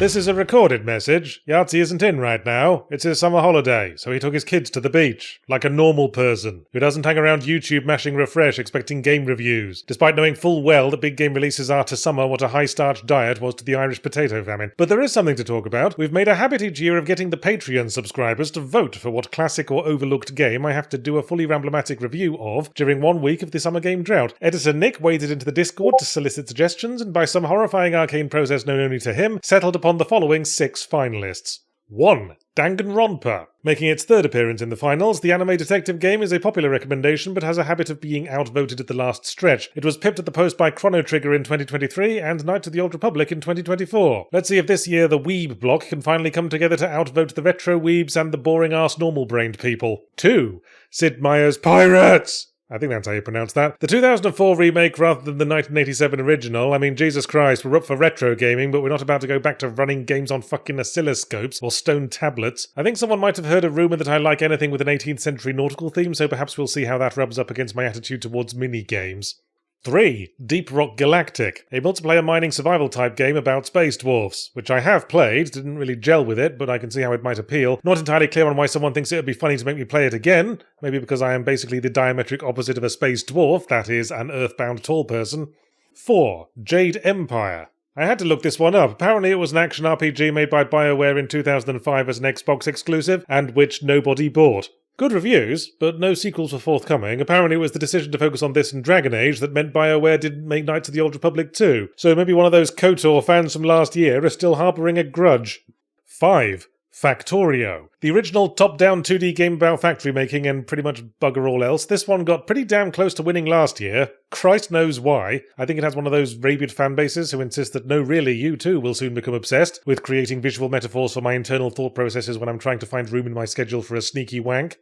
This is a recorded message. Yahtzee isn't in right now. It's his summer holiday, so he took his kids to the beach. Like a normal person, who doesn't hang around YouTube mashing refresh expecting game reviews, despite knowing full well that big game releases are to summer what a high-starch diet was to the Irish potato famine. But there is something to talk about. We've made a habit each year of getting the Patreon subscribers to vote for what classic or overlooked game I have to do a fully Ramblomatic review of during 1 week of the summer game drought. Editor Nick waded into the Discord to solicit suggestions, and by some horrifying arcane process known only to him, settled upon the following 6 finalists. 1. Danganronpa. Making its third appearance in the finals, the anime detective game is a popular recommendation but has a habit of being outvoted at the last stretch. It was pipped at the post by Chrono Trigger in 2023 and Knights of the Old Republic in 2024. Let's see if this year the weeb block can finally come together to outvote the retro weebs and the boring-ass normal-brained people. 2. Sid Meier's Pirates. I think that's how you pronounce that. The 2004 remake rather than the 1987 original. I mean, Jesus Christ, we're up for retro gaming, but we're not about to go back to running games on fucking oscilloscopes or stone tablets. I think someone might have heard a rumour that I like anything with an 18th century nautical theme, so perhaps we'll see how that rubs up against my attitude towards mini-games. 3. Deep Rock Galactic, a multiplayer mining survival type game about space dwarfs, which I have played, didn't really gel with it, but I can see how it might appeal. Not entirely clear on why someone thinks it would be funny to make me play it again, maybe because I am basically the diametric opposite of a space dwarf, that is, an earthbound tall person. 4. Jade Empire. I had to look this one up. Apparently it was an action RPG made by BioWare in 2005 as an Xbox exclusive, and which nobody bought. Good reviews, but no sequels were forthcoming. Apparently it was the decision to focus on this and Dragon Age that meant BioWare didn't make Knights of the Old Republic 2. So maybe one of those KOTOR fans from last year are still harbouring a grudge. 5. Factorio. The original top-down 2D game about factory making and pretty much bugger all else, this one got pretty damn close to winning last year. Christ knows why. I think it has one of those rabid fanbases who insist that no really, you too will soon become obsessed with creating visual metaphors for my internal thought processes when I'm trying to find room in my schedule for a sneaky wank.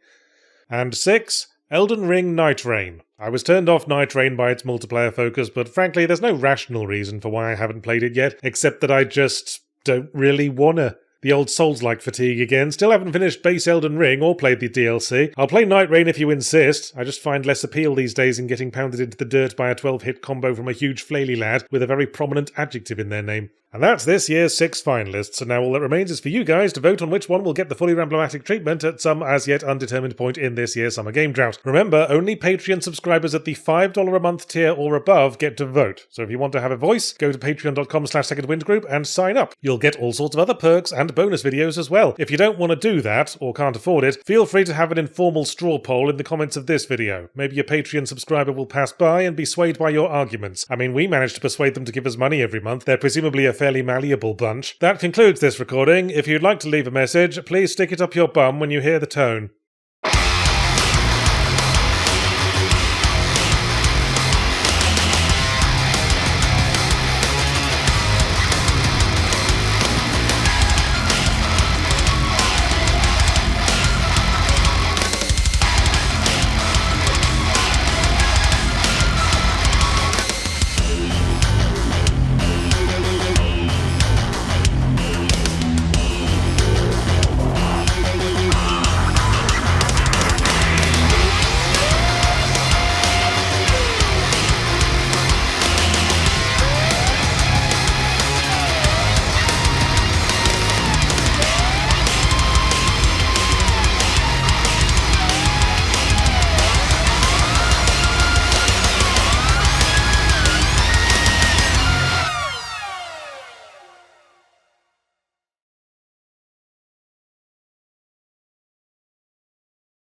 And 6. Elden Ring Night Rain. I was turned off Night Rain by its multiplayer focus, but frankly there's no rational reason for why I haven't played it yet, except that I just don't really wanna. The old Souls-like fatigue again. Still haven't finished base Elden Ring or played the DLC. I'll play Night Rain if you insist. I just find less appeal these days in getting pounded into the dirt by a 12-hit combo from a huge flaily lad with a very prominent adjective in their name. And that's this year's 6 finalists, and now all that remains is for you guys to vote on which one will get the fully Ramblomatic treatment at some as yet undetermined point in this year's summer game drought. Remember, only Patreon subscribers at the $5 a month tier or above get to vote, so if you want to have a voice, go to patreon.com/secondwindgroup and sign up. You'll get all sorts of other perks and bonus videos as well. If you don't want to do that, or can't afford it, feel free to have an informal straw poll in the comments of this video. Maybe a Patreon subscriber will pass by and be swayed by your arguments. I mean, we managed to persuade them to give us money every month. They're presumably a fairly malleable bunch. That concludes this recording. If you'd like to leave a message, please stick it up your bum when you hear the tone.